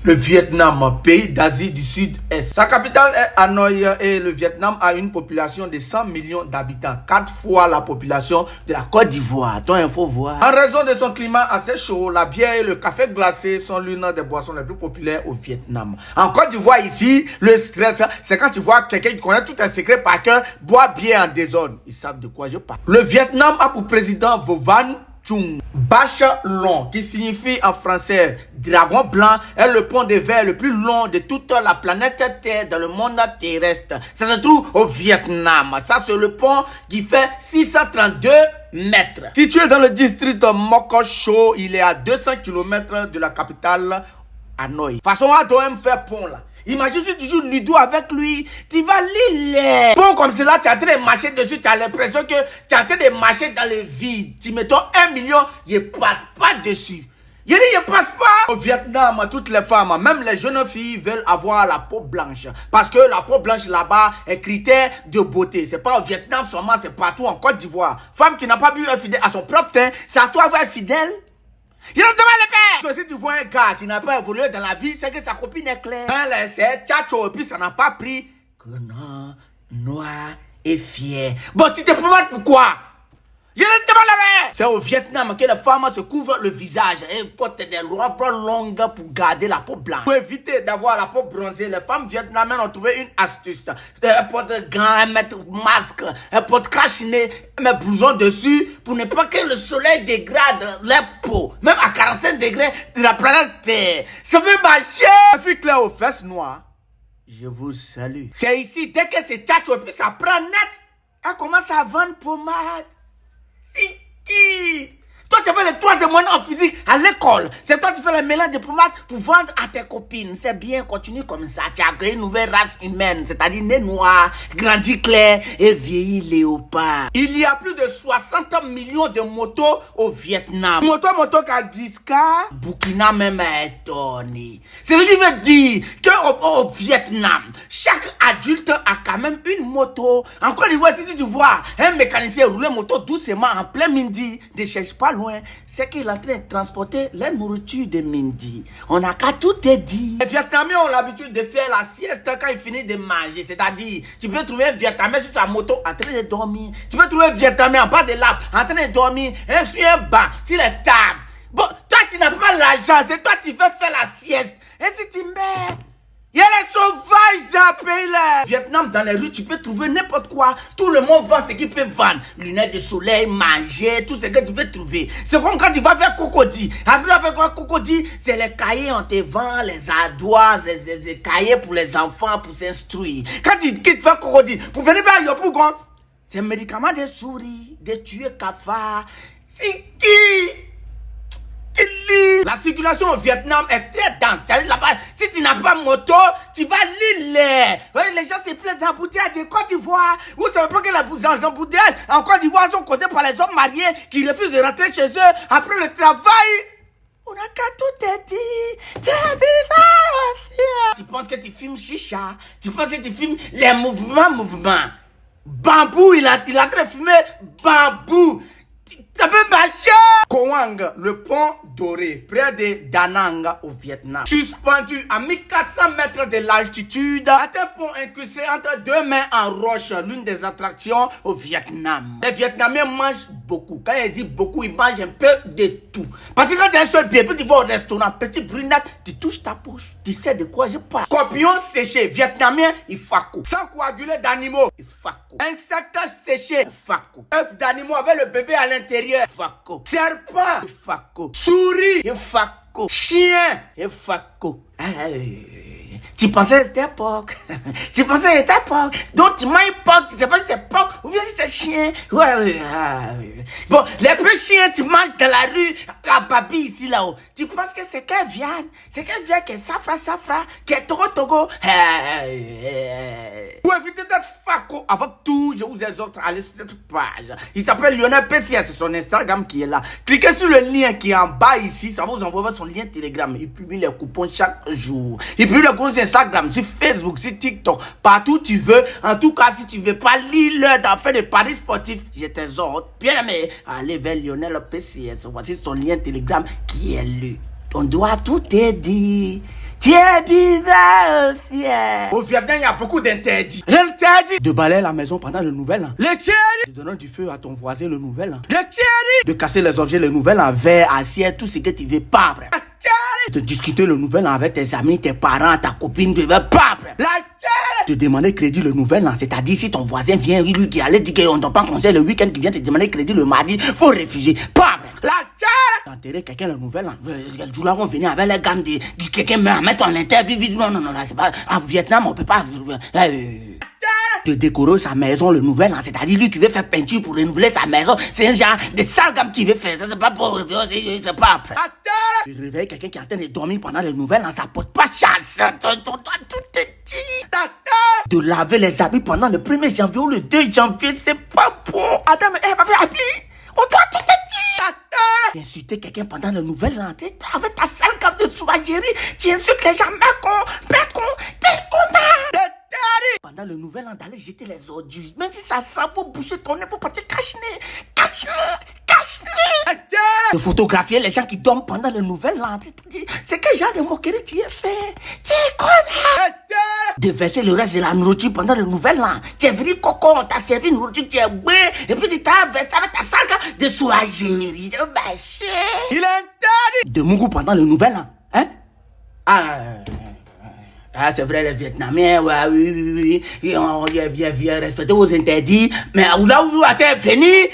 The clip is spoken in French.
Le Vietnam, pays d'Asie du Sud-Est. Sa capitale est Hanoï et le Vietnam a une population de 100 millions d'habitants, 4 fois la population de la Côte d'Ivoire. Ton info voir. En raison de son climat assez chaud, la bière et le café glacé sont l'une des boissons les plus populaires au Vietnam. En Côte d'Ivoire ici, le stress, c'est quand tu vois quelqu'un qui connaît tout un secret par cœur, boit bière en désordre. Ils savent de quoi je parle. Le Vietnam a pour président Vovan Chung Bach Long, qui signifie en français dragon blanc, est le pont de verre le plus long de toute la planète Terre dans le monde terrestre. Ça se trouve au Vietnam. Ça, c'est le pont qui fait 632 mètres. Situé dans le district Mok Cho, il est à 200 km de la capitale Hanoï. Façon à toi me faire pont là. Imagine si tu joues Ludo avec lui, tu vas l'île. Bon, comme cela, tu es en train de marcher dessus, tu as l'impression que tu es en train de marcher dans le vide. Tu mettons 1 million, il ne passe pas dessus. Il ne passe pas. Au Vietnam, toutes les femmes, même les jeunes filles, veulent avoir la peau blanche. Parce que la peau blanche là-bas est critère de beauté. C'est pas au Vietnam seulement, c'est partout en Côte d'Ivoire. Femme qui n'a pas bu un fidèle à son propre teint, c'est à toi d'être fidèle. Il a demandé le père. Si tu vois un gars qui n'a pas évolué dans la vie, c'est que sa copine est claire. Elle c'est tchatcho et puis ça n'a pas pris que non, noir et fier. Bon, tu te promettes pourquoi? Je ne demande le père. C'est au Vietnam que les femmes se couvrent le visage et portent des robes longues pour garder la peau blanche. Pour éviter d'avoir la peau bronzée, les femmes vietnamiennes ont trouvé une astuce. Elles portent des gants, elles mettent masque, elles portent cache-nez, elles mettent blouson dessus pour ne pas que le soleil dégrade leur peau. Même à 45 degrés de la planète Terre. Ça peut marcher. La fille claire aux fesses noires. Je vous salue. C'est ici, dès que c'est tchatcho et puis ça prend net, elle commence à vendre pommade. C'est qui? Toi, tu fais les 3 moyens en physique à l'école. C'est toi qui fais le mélange de pommades pour vendre à tes copines. C'est bien, continue comme ça. Tu as créé une nouvelle race humaine, c'est-à-dire nez noir, grandi clair et vieilli léopard. Il y a plus de 60 millions de motos au Vietnam. Moto Kagiska, Burkina même est étonné. C'est ce qui veut dire qu'au Vietnam, chaque adulte a quand même une moto. En Côte d'Ivoire, si tu vois un mécanicien rouler moto doucement en plein midi, ne cherche pas loin, c'est qu'il est en train de transporter la nourriture de midi. On n'a qu'à tout te dire. Les Vietnamiens ont l'habitude de faire la sieste quand ils finissent de manger. C'est-à-dire, tu peux trouver un Vietnamien sur sa moto en train de dormir. Tu peux trouver un Vietnamien en bas de l'arbre en train de dormir. Un banc sur les tables. Bon, toi tu n'as pas l'argent, c'est toi qui veux faire la sieste. Et si tu meurs, il y a les sauvages dans le pays là. Vietnam, dans les rues, tu peux trouver n'importe quoi. Tout le monde vend ce qu'il peut vendre. Lunettes de soleil, manger, tout ce que tu peux trouver. C'est comme quand tu vas faire cocody. Avec quoi cocody? C'est les cahiers, on te vend, les ardoises, les cahiers pour les enfants, pour s'instruire. Quand tu quittes faire cocody, pour venir faire Yopougon, c'est un médicament de souris, de tuer cafards. C'est qui? La circulation au Vietnam est très dense. Là-bas, si tu n'as pas moto, tu vas l'île. Les gens se plaignent d'embouteillages de Côte d'Ivoire. Vous savez pas que les embouteillages en Côte d'Ivoire sont causés par les hommes mariés qui refusent de rentrer chez eux après le travail. On n'a qu'à tout te dire. Tu penses que tu filmes chicha. Tu penses que tu filmes les mouvements. Bambou, il a très fumé bambou. Ça peut marcher. Koang, le pont doré, près de Da Nang au Vietnam. Suspendu à 1400 mètres de l'altitude, un pont incrusté entre 2 mains en roche, l'une des attractions au Vietnam. Les Vietnamiens mangent beaucoup. Quand il dit beaucoup, ils mangent un peu de tout. Parce que quand tu as un seul pied, puis tu vas au restaurant, petite brunette, tu touches ta poche. Tu sais de quoi je parle. Scorpion séché, vietnamien, il fako. Sans coaguler d'animaux, il fako. Insecte séché, fako. Œuf d'animaux avec le bébé à l'intérieur, fako. Serpent, il fako. Souris, il fako. Chien, il fako. Tu pensais que c'était porc. Tu pensais que c'était porc. Donc tu manges porc, tu sais pas si c'est porc ou bien si c'est chien. Ouais. Bon, les petits chiens, tu manges dans la rue, à Babi ici là-haut. Tu penses que c'est quelle viande? C'est quelle viande qui est safra, qui est togo. Pour éviter d'être fako avec tout, je vous exhorte à aller sur cette page. Il s'appelle Lionel PCS, c'est son Instagram qui est là. Cliquez sur le lien qui est en bas ici, ça vous envoie son lien Telegram. Il publie les coupons chaque jour. Il publie les coupons Instagram, sur Facebook, sur TikTok, partout où tu veux. En tout cas, si tu veux pas lire l'heure d'affaires de paris sportifs, je t'exhorte, bien aimé, à aller vers Lionel PCS. Voici son lien Telegram qui est lu. On doit tout te dire. Tu es bizarre, fier. Au Vietnam, il y a beaucoup d'interdits. L'interdit de balayer la maison pendant le nouvel an. De donner du feu à ton voisin le nouvel an. De casser les objets le nouvel an, verre, assiette, tout ce que tu veux pas, frère. De discuter le nouvel an avec tes amis, tes parents, ta copine, tu veux pas, frère. De demander crédit le nouvel an, c'est-à-dire si ton voisin vient, lui qui allait dire qu'on ne donne pas conseil le week-end, qui vient te demander crédit le mardi, faut refuser. Pas, frère. D'enterrer quelqu'un le nouvel an. Le jour là, on venait avec les gammes de quelqu'un me mettre en interview. Non, c'est pas. En Vietnam, on peut pas. De décorer sa maison le nouvel an, c'est-à-dire lui qui veut faire peinture pour renouveler sa maison, c'est un genre de sale gamme qui veut faire ça, c'est pas pour c'est pas après. De réveiller quelqu'un qui est en train de dormir pendant le nouvel an, ça porte pas chance. Tout est dit. De laver les habits pendant le 1er janvier ou le 2 janvier, c'est pas bon. Attends, mais va faire habiller. On doit tout est dit. Insulter quelqu'un pendant le nouvel an, avec ta sale gamme de sauvagerie, tu insultes les gens, t'es comment? Pendant le nouvel an, d'aller jeter les ordures. Même si ça sent, faut boucher ton nez, faut partir cache-nez. De photographier les gens qui dorment pendant le nouvel an. C'est quel genre de moquerie tu as fait? Tu es comment? De verser le reste de la nourriture pendant le nouvel an. Tu es venu coco, on t'a servi une nourriture, tu es bé, et puis tu t'as versé avec ta salle de soulagerie. Il est interdit de mougou pendant le nouvel an. Hein? C'est vrai, les Vietnamiens, ouais, oui, on vient respecter vos interdits, mais là où vous êtes venu,